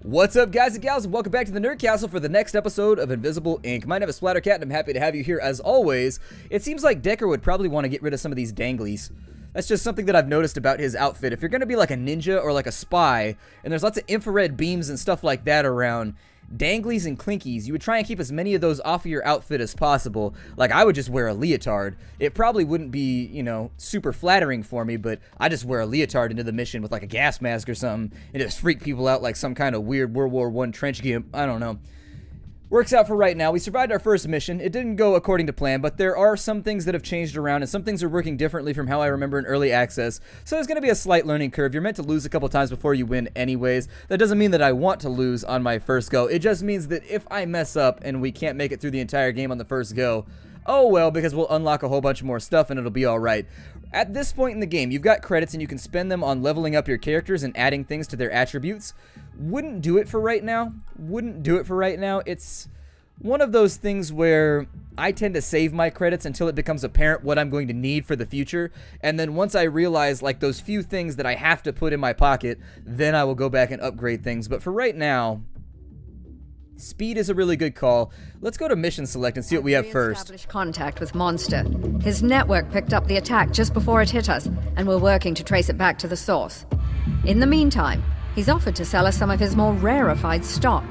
What's up, guys and gals, and welcome back to the Nerd Castle for the next episode of Invisible Ink. My name is Splattercat, and I'm happy to have you here as always. It seems like Decker would probably want to get rid of some of these danglies. That's just something that I've noticed about his outfit. If you're going to be like a ninja or like a spy, and there's lots of infrared beams and stuff like that around, danglies and clinkies, you would try and keep as many of those off of your outfit as possible. Like, I would just wear a leotard. It probably wouldn't be, you know, super flattering for me, but I just wear a leotard into the mission with like a gas mask or something and just freak people out like some kind of weird World War I trench gimp. I don't know. Works out for right now. We survived our first mission. It didn't go according to plan, but there are some things that have changed around, and some things are working differently from how I remember in early access. So there's going to be a slight learning curve. You're meant to lose a couple times before you win anyways. That doesn't mean that I want to lose on my first go. It just means that if I mess up and we can't make it through the entire game on the first go, oh well, because we'll unlock a whole bunch more stuff and it'll be alright. At this point in the game, you've got credits and you can spend them on leveling up your characters and adding things to their attributes. Wouldn't do it for right now. Wouldn't do it for right now. It's one of those things where I tend to save my credits until it becomes apparent what I'm going to need for the future, and then once I realize like those few things that I have to put in my pocket, then I will go back and upgrade things. But for right now, speed is a really good call. Let's go to mission select and see what we have first. Established contact with Monster. His network picked up the attack just before it hit us, and we're working to trace it back to the source. In the meantime, he's offered to sell us some of his more rarefied stock.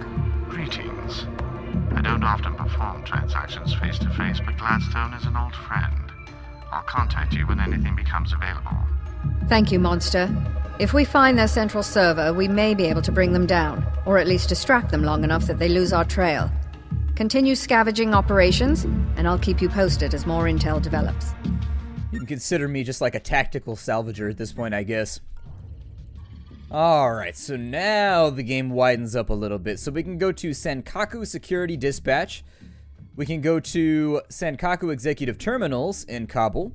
Greetings. I don't often perform transactions face-to-face, but Gladstone is an old friend. I'll contact you when anything becomes available. Thank you, Monster. If we find their central server, we may be able to bring them down, or at least distract them long enough that they lose our trail. Continue scavenging operations, and I'll keep you posted as more intel develops. You can consider me just like a tactical salvager at this point, I guess. Alright, so now the game widens up a little bit. So we can go to Sankaku Security Dispatch. We can go to Sankaku Executive Terminals in Kabul.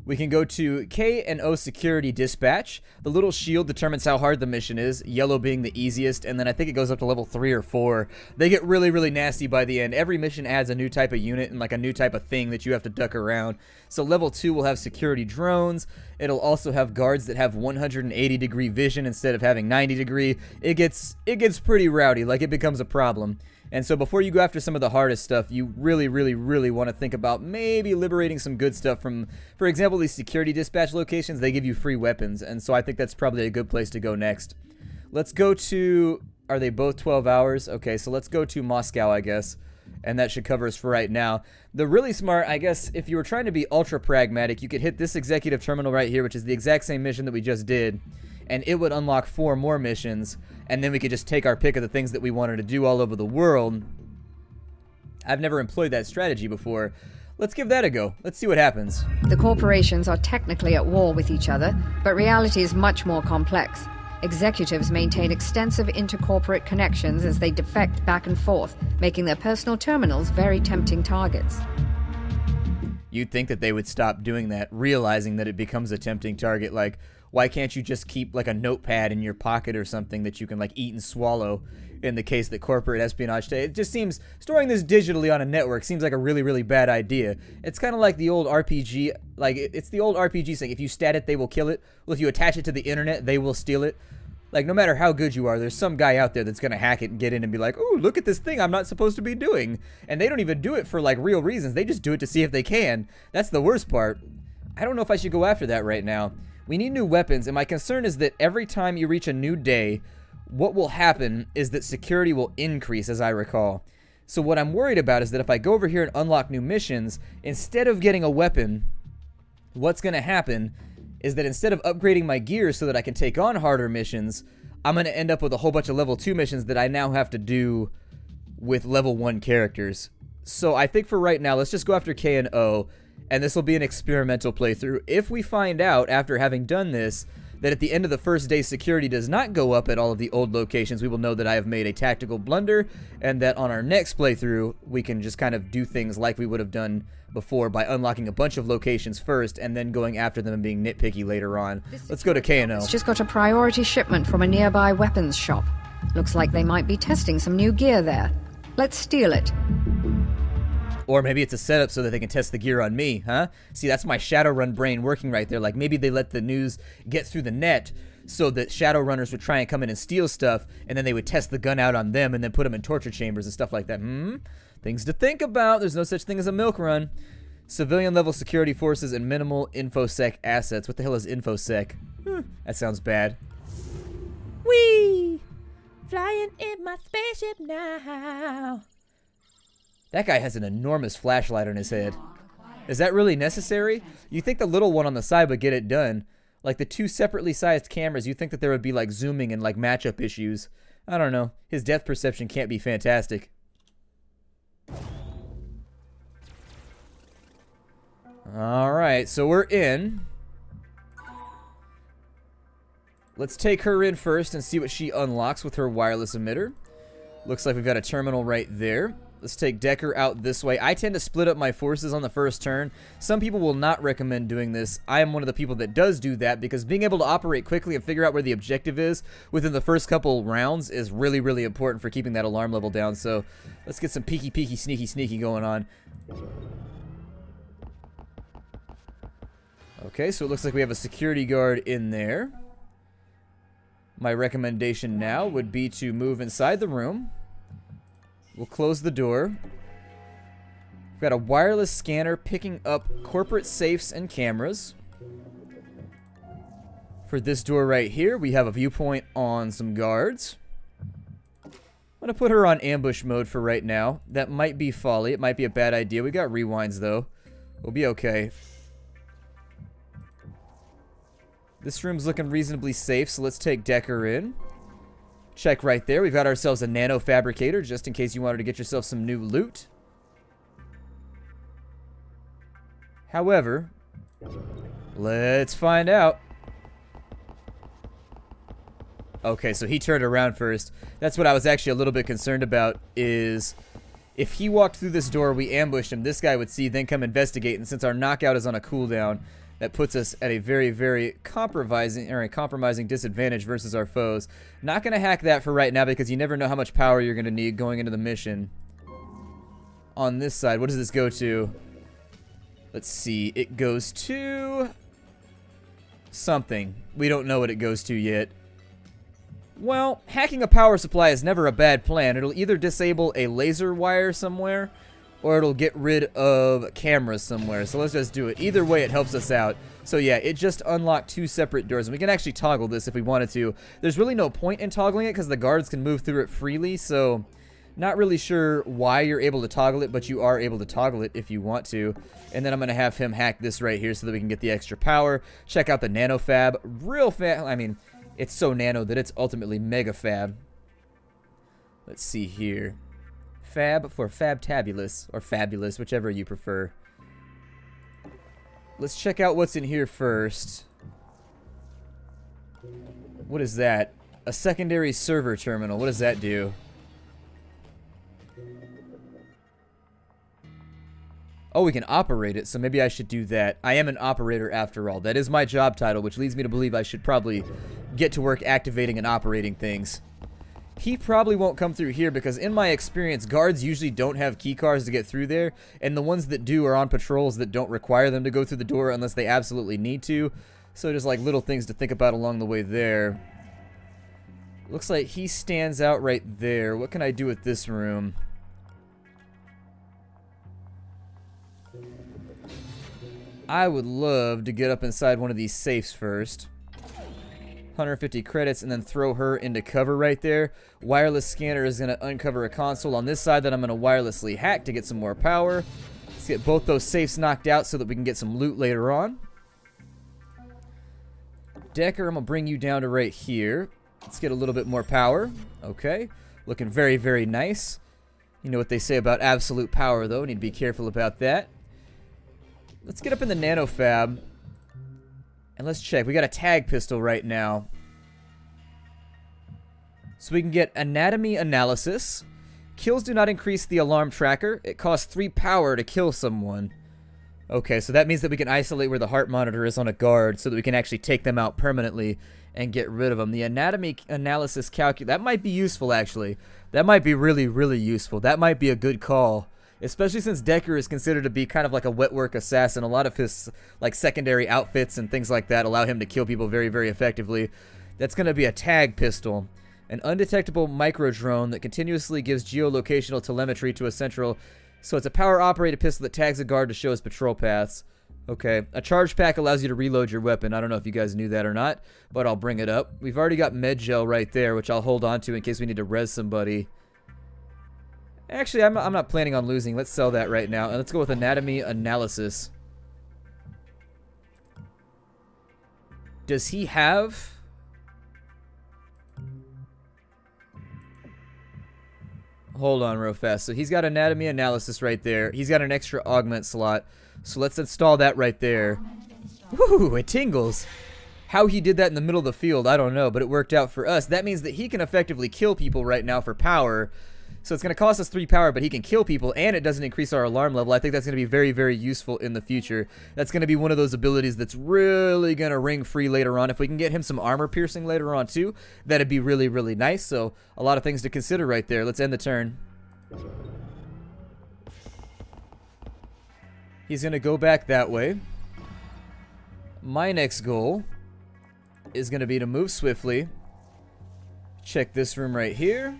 We can go to K&O Security Dispatch. The little shield determines how hard the mission is, yellow being the easiest, and then I think it goes up to level 3 or 4. They get really, really nasty by the end. Every mission adds a new type of unit and like a new type of thing that you have to duck around. So level 2 will have security drones. It'll also have guards that have 180-degree vision instead of having 90-degree. It gets pretty rowdy, like it becomes a problem. And so before you go after some of the hardest stuff, you really, really, really want to think about maybe liberating some good stuff from, for example, these security dispatch locations. They give you free weapons, and so I think that's probably a good place to go next. Let's go to, are they both 12 hours? Okay, so let's go to Moscow, I guess, and that should cover us for right now. The really smart, I guess, if you were trying to be ultra pragmatic, you could hit this executive terminal right here, which is the exact same mission that we just did, and it would unlock 4 more missions, and then we could just take our pick of the things that we wanted to do all over the world. I've never employed that strategy before. Let's give that a go. Let's see what happens. The corporations are technically at war with each other, but reality is much more complex. Executives maintain extensive intercorporate connections as they defect back and forth, making their personal terminals very tempting targets. You'd think that they would stop doing that, realizing that it becomes a tempting target. Like, why can't you just keep like a notepad in your pocket or something that you can like eat and swallow in the case that corporate espionage it just seems, storing this digitally on a network seems like a really, really bad idea. It's kind of like the old RPG, like it's the old RPG saying, if you stat it, they will kill it. Well, if you attach it to the internet, they will steal it. Like, no matter how good you are, there's some guy out there that's going to hack it and get in and be like, ooh, look at this thing I'm not supposed to be doing. And they don't even do it for, like, real reasons. They just do it to see if they can. That's the worst part. I don't know if I should go after that right now. We need new weapons, and my concern is that every time you reach a new day, what will happen is that security will increase, as I recall. So what I'm worried about is that if I go over here and unlock new missions, instead of getting a weapon, what's going to happen is that instead of upgrading my gear so that I can take on harder missions, I'm going to end up with a whole bunch of level 2 missions that I now have to do with level 1 characters. So I think for right now, let's just go after K&O, and this will be an experimental playthrough. If we find out, after having done this, that at the end of the first day security does not go up at all of the old locations, we will know that I have made a tactical blunder, and that on our next playthrough, we can just kind of do things like we would have done before by unlocking a bunch of locations first and then going after them and being nitpicky later on. Let's go to K&O. It's just got a priority shipment from a nearby weapons shop. Looks like they might be testing some new gear there. Let's steal it. Or maybe it's a setup so that they can test the gear on me, huh? See, that's my Shadowrun brain working right there. Like, maybe they let the news get through the net so that shadow runners would try and come in and steal stuff, and then they would test the gun out on them and then put them in torture chambers and stuff like that. Things to think about. There's no such thing as a milk run. Civilian level security forces and minimal infosec assets. What the hell is infosec? That sounds bad. Whee! Flying in my spaceship now. That guy has an enormous flashlight on his head. Is that really necessary? You think the little one on the side would get it done. Like the two separately sized cameras, you think that there would be like zooming and like matchup issues. I don't know. His depth perception can't be fantastic. Alright, so we're in. Let's take her in first and see what she unlocks with her wireless emitter. Looks like we've got a terminal right there. Let's take Decker out this way. I tend to split up my forces on the first turn. Some people will not recommend doing this. I am one of the people that does do that because being able to operate quickly and figure out where the objective is within the first couple rounds is really, really important for keeping that alarm level down. So let's get some peeky, peeky, sneaky, sneaky going on. Okay, so it looks like we have a security guard in there. My recommendation now would be to move inside the room. We'll close the door. We've got a wireless scanner picking up corporate safes and cameras. For this door right here, we have a viewpoint on some guards. I'm going to put her on ambush mode for right now. That might be folly. It might be a bad idea. We got rewinds, though. We'll be okay. This room's looking reasonably safe, so let's take Decker in. Check right there. We've got ourselves a nano fabricator, just in case you wanted to get yourself some new loot. However, let's find out. Okay, so he turned around first. That's what I was actually a little bit concerned about, is if he walked through this door, we ambushed him, this guy would see, then come investigate, and since our knockout is on a cooldown, that puts us at a very, very compromising disadvantage versus our foes. Not going to hack that for right now because you never know how much power you're going to need going into the mission. On this side, what does this go to? Let's see. It goes to something. We don't know what it goes to yet. Well, hacking a power supply is never a bad plan. It'll either disable a laser wire somewhere, or it'll get rid of cameras somewhere. So let's just do it. Either way, it helps us out. So yeah, it just unlocked two separate doors. And we can actually toggle this if we wanted to. There's really no point in toggling it because the guards can move through it freely. So not really sure why you're able to toggle it, but you are able to toggle it if you want to. And then I'm going to have him hack this right here so that we can get the extra power. Check out the nano fab. Real fab. I mean, it's so nano that it's ultimately mega fab. Let's see here. Fab for Fabtabulous, or Fabulous, whichever you prefer. Let's check out what's in here first. What is that? A secondary server terminal. What does that do? Oh, we can operate it, so maybe I should do that. I am an operator after all. That is my job title, which leads me to believe I should probably get to work activating and operating things. He probably won't come through here because in my experience, guards usually don't have key cards to get through there, and the ones that do are on patrols that don't require them to go through the door unless they absolutely need to. So just like little things to think about along the way there. Looks like he stands out right there. What can I do with this room? I would love to get up inside one of these safes first. 150 credits and then throw her into cover right there. Wireless scanner is going to uncover a console on this side that I'm going to wirelessly hack to get some more power. Let's get both those safes knocked out so that we can get some loot later on. Decker, I'm going to bring you down to right here. Let's get a little bit more power. Okay. Looking very, very nice. You know what they say about absolute power, though. Need to be careful about that. Let's get up in the nano fab. And let's check. We got a tag pistol right now. So we can get anatomy analysis. Kills do not increase the alarm tracker. It costs 3 power to kill someone. Okay, so that means that we can isolate where the heart monitor is on a guard so that we can actually take them out permanently and get rid of them. The anatomy analysis that might be useful, actually. That might be really, really useful. That might be a good call. Especially since Decker is considered to be kind of like a wet work assassin. A lot of his like secondary outfits and things like that allow him to kill people very, very effectively. That's going to be a tag pistol. An undetectable micro drone that continuously gives geolocational telemetry to a central. So it's a power-operated pistol that tags a guard to show his patrol paths. Okay. A charge pack allows you to reload your weapon. I don't know if you guys knew that or not, but I'll bring it up. We've already got med gel right there, which I'll hold on to in case we need to res somebody. Actually, I'm not planning on losing. Let's sell that right now. And let's go with anatomy analysis. Does he have... Hold on real fast. So he's got anatomy analysis right there. He's got an extra augment slot. So let's install that right there. Woo, it tingles. How he did that in the middle of the field, I don't know, but it worked out for us. That means that he can effectively kill people right now for power. So it's going to cost us 3 power, but he can kill people, and it doesn't increase our alarm level. I think that's going to be very, very useful in the future. That's going to be one of those abilities that's really going to ring free later on. If we can get him some armor piercing later on, too, that'd be really, really nice. So a lot of things to consider right there. Let's end the turn. He's going to go back that way. My next goal is going to be to move swiftly. Check this room right here.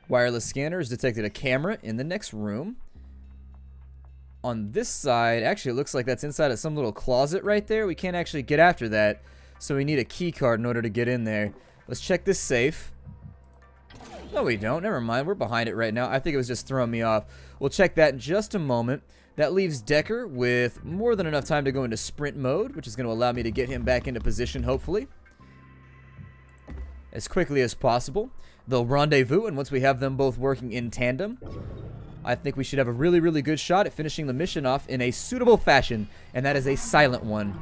Wireless scanner has detected a camera in the next room. On this side, actually it looks like that's inside of some little closet right there. We can't actually get after that, so we need a key card in order to get in there. Let's check this safe. No, we don't. Never mind. We're behind it right now. I think it was just throwing me off. We'll check that in just a moment. That leaves Decker with more than enough time to go into sprint mode, which is going to allow me to get him back into position, hopefully, as quickly as possible. They'll rendezvous, and once we have them both working in tandem, I think we should have a really, really good shot at finishing the mission off in a suitable fashion, and that is a silent one.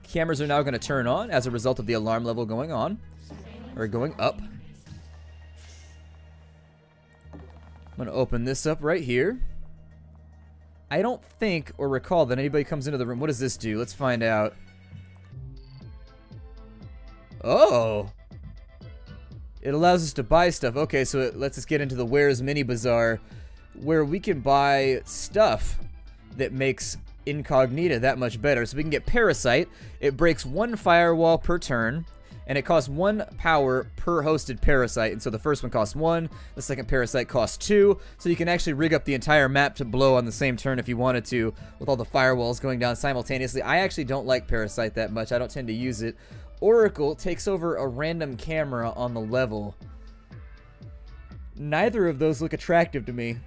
Cameras are now going to turn on as a result of the alarm level going on, or going up. I'm going to open this up right here. I don't think or recall that anybody comes into the room. What does this do? Let's find out. Oh! It allows us to buy stuff. Okay, so it lets us get into the Where's Mini Bazaar, where we can buy stuff that makes Incognita that much better. So we can get Parasite. It breaks 1 firewall per turn, and it costs 1 power per hosted Parasite. And so the first one costs 1, the second Parasite costs 2. So you can actually rig up the entire map to blow on the same turn if you wanted to, with all the firewalls going down simultaneously. I actually don't like Parasite that much. I don't tend to use it. Oracle takes over a random camera on the level. Neither of those look attractive to me.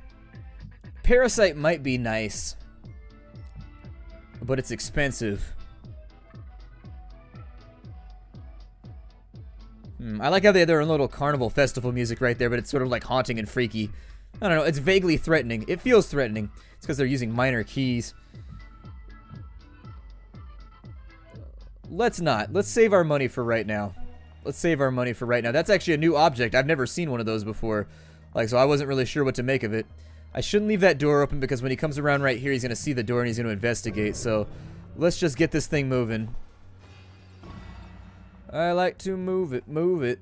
Parasite might be nice, but it's expensive. I like how they have their own little carnival festival music right there, but it's sort of like haunting and freaky. I don't know, it's vaguely threatening. It feels threatening. It's because they're using minor keys. Let's not. Let's save our money for right now. Let's save our money for right now. That's actually a new object. I've never seen one of those before. So I wasn't really sure what to make of it. I shouldn't leave that door open because when he comes around right here, he's going to see the door and he's going to investigate. So let's just get this thing moving. I like to move it. Move it.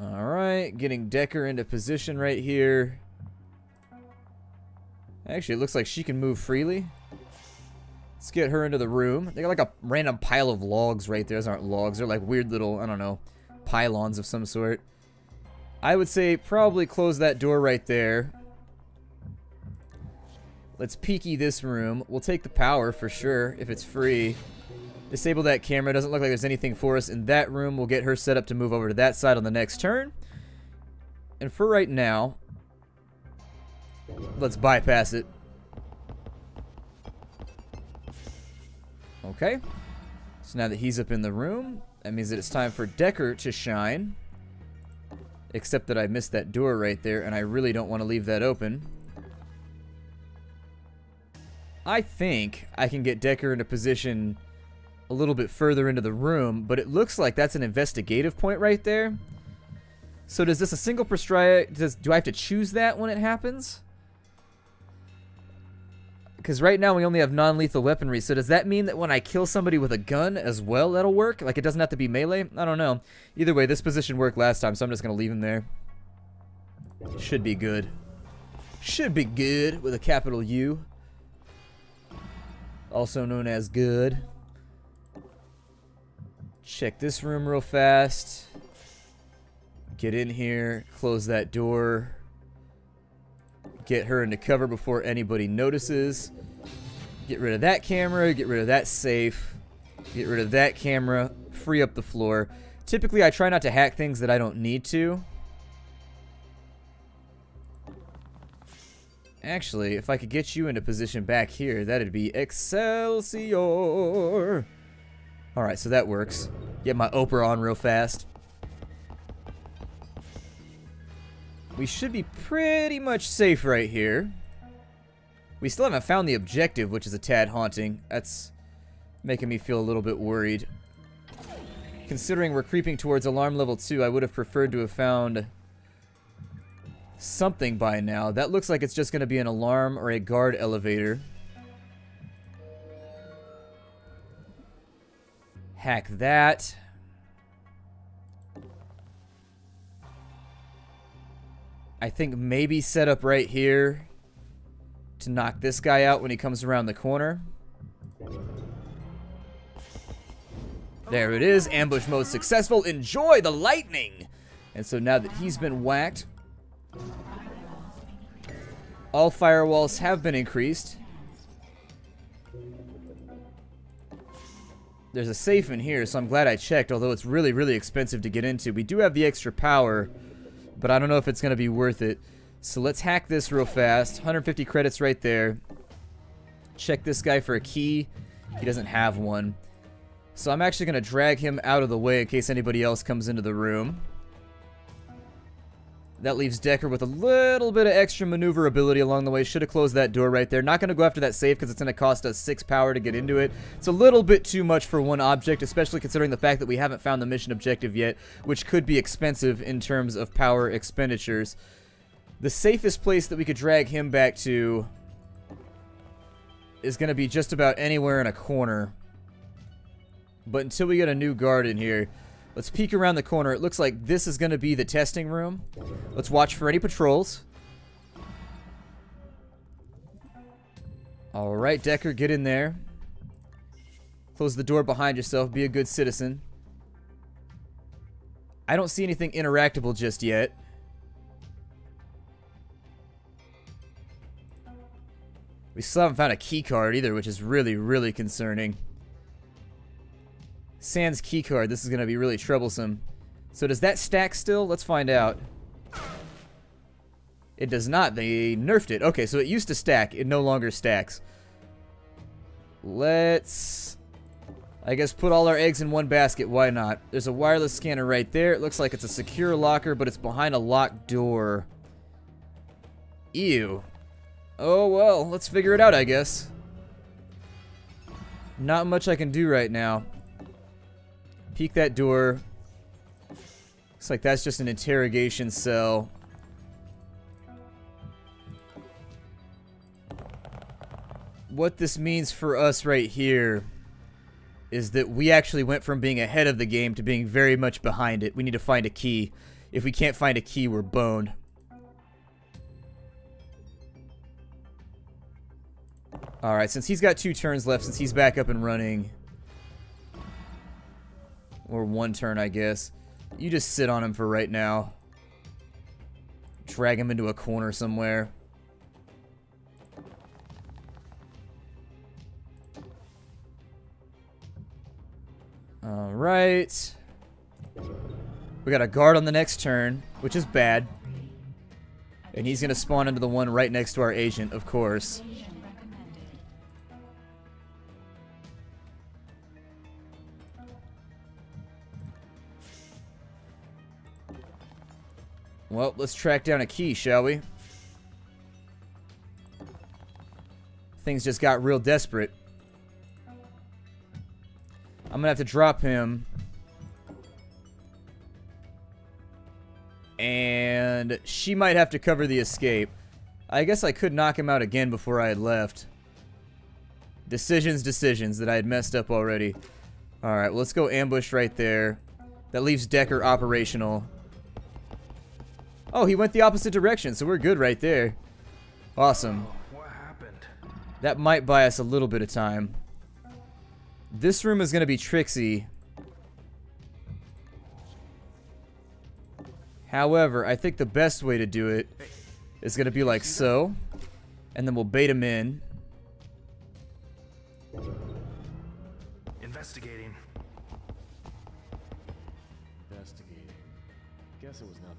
Alright. Getting Decker into position right here. Actually, it looks like she can move freely. Let's get her into the room. They got like a random pile of logs right there. Those aren't logs. They're like weird little, I don't know, pylons of some sort. I would say probably close that door right there. Let's peeky this room. We'll take the power for sure if it's free. Disable that camera. Doesn't look like there's anything for us in that room. We'll get her set up to move over to that side on the next turn. And for right now, let's bypass it. Okay, so now that he's up in the room, that means that it's time for Decker to shine. Except that I missed that door right there, and I really don't want to leave that open. I think I can get Decker into position a little bit further into the room, but it looks like that's an investigative point right there. So does this a single prescribe? Do I have to choose that when it happens? Because right now we only have non-lethal weaponry, so does that mean that when I kill somebody with a gun as well, that'll work? Like, it doesn't have to be melee? I don't know. Either way, this position worked last time, so I'm just going to leave him there. Should be good. Should be good, with a capital U. Also known as good. Check this room real fast. Get in here. Close that door. Get her into cover before anybody notices. Get rid of that camera. Get rid of that safe. Get rid of that camera. Free up the floor. Typically, I try not to hack things that I don't need to. Actually, if I could get you into position back here, that'd be Excelsior. Alright, so that works. Get my Oprah on real fast. We should be pretty much safe right here. We still haven't found the objective, which is a tad haunting. That's making me feel a little bit worried. Considering we're creeping towards alarm level 2, I would have preferred to have found something by now. That looks like it's just going to be an alarm or a guard elevator. Hack that. I think maybe set up right here to knock this guy out when he comes around the corner. There it is. Ambush mode successful. Enjoy the lightning. And so now that he's been whacked, all firewalls have been increased. There's a safe in here, so I'm glad I checked, although it's really, really expensive to get into. We do have the extra power, but I don't know if it's going to be worth it. So let's hack this real fast. 150 credits right there. Check this guy for a key. He doesn't have one. So I'm actually going to drag him out of the way in case anybody else comes into the room. That leaves Decker with a little bit of extra maneuverability along the way. Should have closed that door right there. Not going to go after that safe because it's going to cost us 6 power to get into it. It's a little bit too much for one object, especially considering the fact that we haven't found the mission objective yet, which could be expensive in terms of power expenditures. The safest place that we could drag him back to is going to be just about anywhere in a corner. But until we get a new guard in here, let's peek around the corner. It looks like this is going to be the testing room. Let's watch for any patrols. Alright, Decker, get in there. Close the door behind yourself. Be a good citizen. I don't see anything interactable just yet. We still haven't found a key card either, which is really, really concerning. Sans keycard. This is going to be really troublesome. So does that stack still? Let's find out. It does not. They nerfed it. Okay, so it used to stack. It no longer stacks. Let's, I guess, put all our eggs in one basket. Why not? There's a wireless scanner right there. It looks like it's a secure locker, but it's behind a locked door. Ew. Oh, well, let's figure it out, I guess. Not much I can do right now. Peek that door. Looks like that's just an interrogation cell. What this means for us right here is that we actually went from being ahead of the game to being very much behind it. We need to find a key. If we can't find a key, we're boned. Alright, since he's got 2 turns left, since he's back up and running, or 1 turn, I guess, you just sit on him for right now. Drag him into a corner somewhere. Alright. We got a guard on the next turn, which is bad. And he's going to spawn into the one right next to our agent, of course. Well, let's track down a key, shall we? Things just got real desperate. I'm gonna have to drop him. And she might have to cover the escape. I guess I could knock him out again before I had left. Decisions that I had messed up already. Alright, well, let's go ambush right there. That leaves Decker operational. Oh, he went the opposite direction, so we're good right there. Awesome. What happened? That might buy us a little bit of time. This room is going to be tricksy However, I think the best way to do it is going to be like so. And then we'll bait him in. Investigating. Guess it was nothing.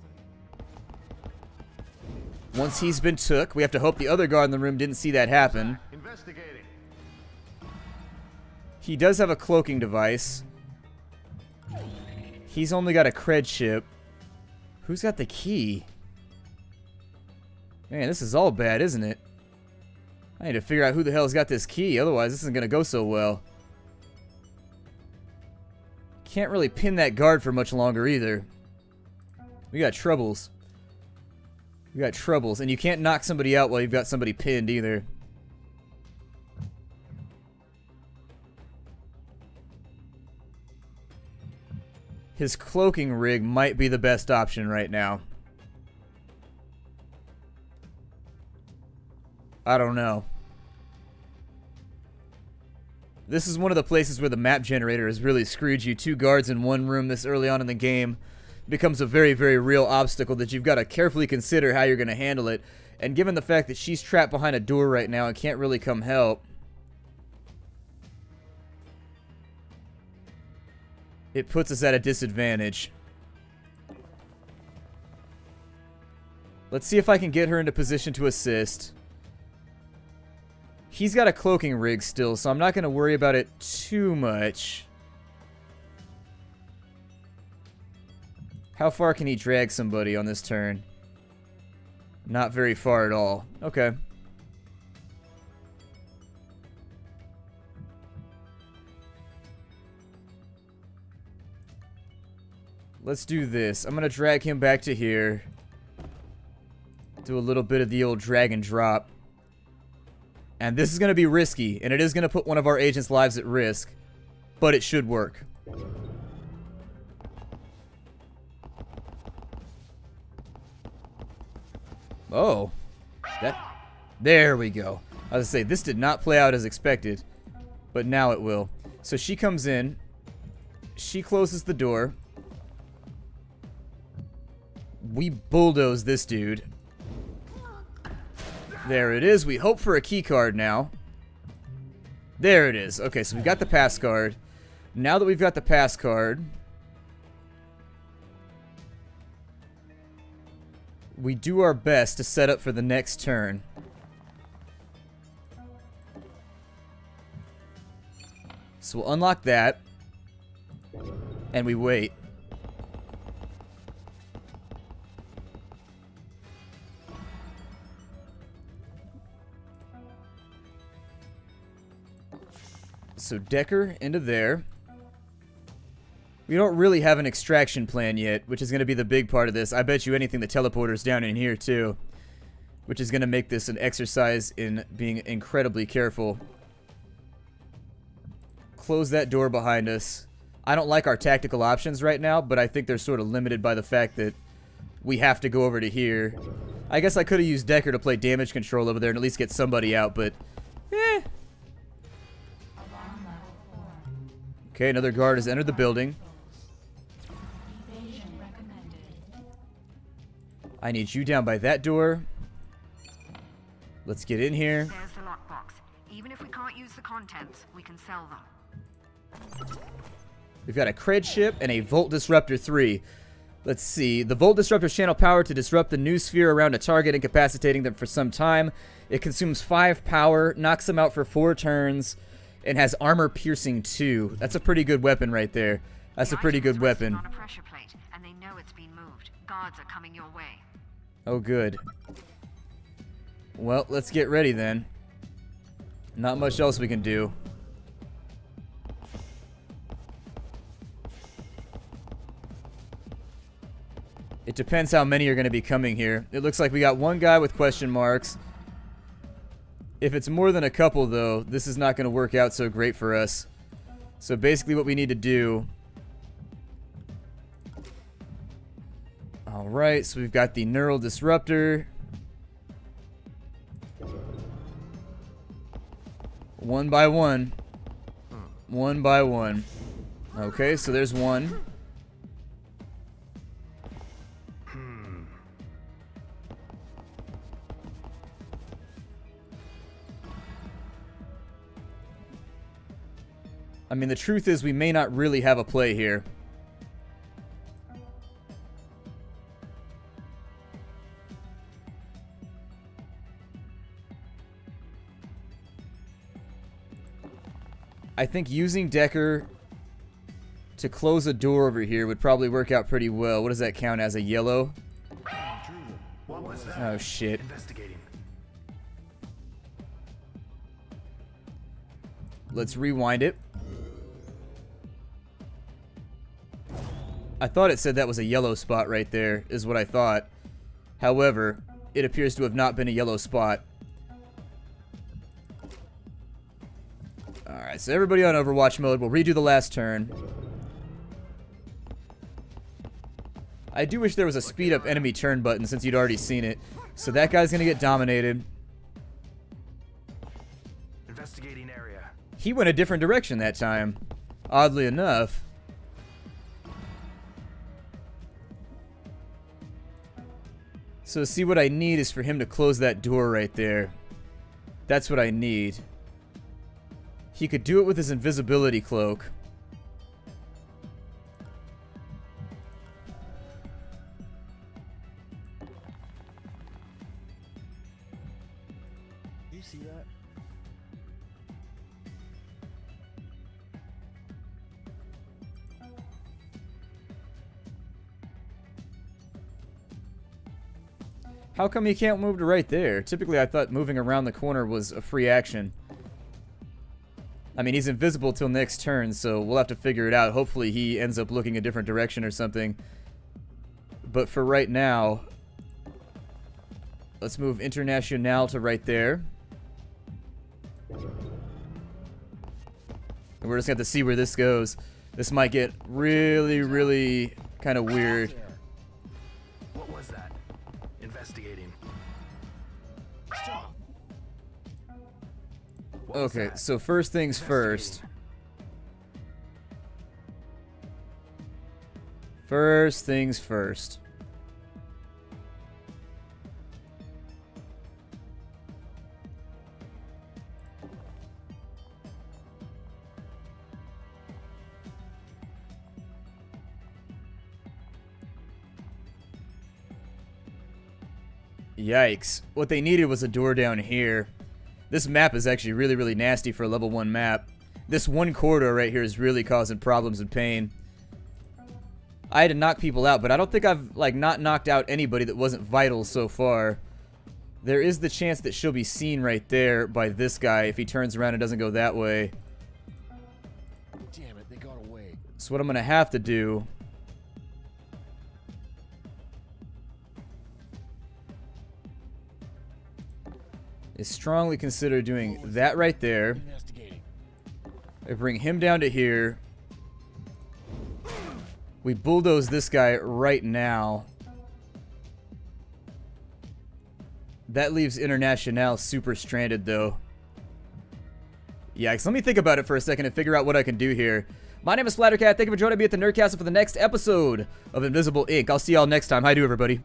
Once he's been took, we have to hope the other guard in the room didn't see that happen. Investigating. He does have a cloaking device. He's only got a cred chip. Who's got the key? Man, this is all bad, isn't it? I need to figure out who the hell's got this key, otherwise this isn't going to go so well. Can't really pin that guard for much longer either. We got troubles. We got troubles, and you can't knock somebody out while you've got somebody pinned either. His cloaking rig might be the best option right now. I don't know. This is one of the places where the map generator has really screwed you. 2 guards in one room this early on in the game becomes a very, very real obstacle that you've got to carefully consider how you're going to handle it. And given the fact that she's trapped behind a door right now and can't really come help, it puts us at a disadvantage. Let's see if I can get her into position to assist. He's got a cloaking rig still, so I'm not going to worry about it too much. How far can he drag somebody on this turn? Not very far at all. Okay. Let's do this. I'm going to drag him back to here. Do a little bit of the old drag and drop. And this is going to be risky, and it is going to put one of our agents' lives at risk. But it should work. Oh. There we go. I was going to say, this did not play out as expected. But now it will. So she comes in. She closes the door. We bulldoze this dude. There it is. We hope for a key card now. There it is. Okay, so we've got the pass card. Now that we've got the pass card, we do our best to set up for the next turn. So we'll unlock that. And we wait. So Decker into there. We don't really have an extraction plan yet, which is going to be the big part of this. I bet you anything the teleporter's down in here too, which is going to make this an exercise in being incredibly careful. Close that door behind us. I don't like our tactical options right now, but I think they're sort of limited by the fact that we have to go over to here. I guess I could have used Decker to play damage control over there and at least get somebody out, but eh. Okay, another guard has entered the building. I need you down by that door. Let's get in here. There's the lockbox. Even if we can't use the contents, we can sell them. We've got a cred ship and a Volt Disruptor 3. Let's see. The Volt Disruptor's channel power to disrupt the new sphere around a target, incapacitating them for some time. It consumes 5 power, knocks them out for 4 turns, and has armor piercing 2. That's a pretty good weapon right there. That's a pretty good weapon. On a pressure plate, and they know it's been moved. Guards are coming your way. Oh, good. Well, let's get ready then. Not much else we can do. It depends how many are going to be coming here. It looks like we got one guy with question marks. If it's more than a couple, though, this is not going to work out so great for us. So basically what we need to do... Alright, so we've got the Neural Disruptor. One by one. One by one. Okay, so there's one. I mean, the truth is we may not really have a play here. I think using Decker to close a door over here would probably work out pretty well. What does that count as, a yellow? What was that? Oh, shit. Investigating. Let's rewind it. I thought it said that was a yellow spot right there, is what I thought. However, it appears to have not been a yellow spot. Alright, so everybody on Overwatch mode will redo the last turn. I do wish there was a speed up enemy turn button since you'd already seen it. So that guy's gonna get dominated. Investigating area. He went a different direction that time, oddly enough. So see, what I need is for him to close that door right there. That's what I need. He could do it with his invisibility cloak. You see that? How come he can't move to right there? Typically, I thought moving around the corner was a free action. I mean, he's invisible till next turn, so we'll have to figure it out. Hopefully he ends up looking a different direction or something. But for right now, let's move International to right there. And we're just going to have to see where this goes. This might get really, really kind of weird. What was that? Investigating. What was Okay, that? so first things first. First things first. Yikes. What they needed was a door down here. This map is actually really, really nasty for a level 1 map. This one corridor right here is really causing problems and pain. I had to knock people out, but I don't think I've, like, not knocked out anybody that wasn't vital so far. There is the chance that she'll be seen right there by this guy if he turns around and doesn't go that way. Damn it, they got away. So what I'm going to have to do is strongly consider doing that right there. Investigating. I bring him down to here. We bulldoze this guy right now. That leaves International super stranded, though. Yikes. Let me think about it for a second and figure out what I can do here. My name is Splattercat. Thank you for joining me at the Nerdcastle for the next episode of Invisible Ink. I'll see y'all next time. How do, everybody?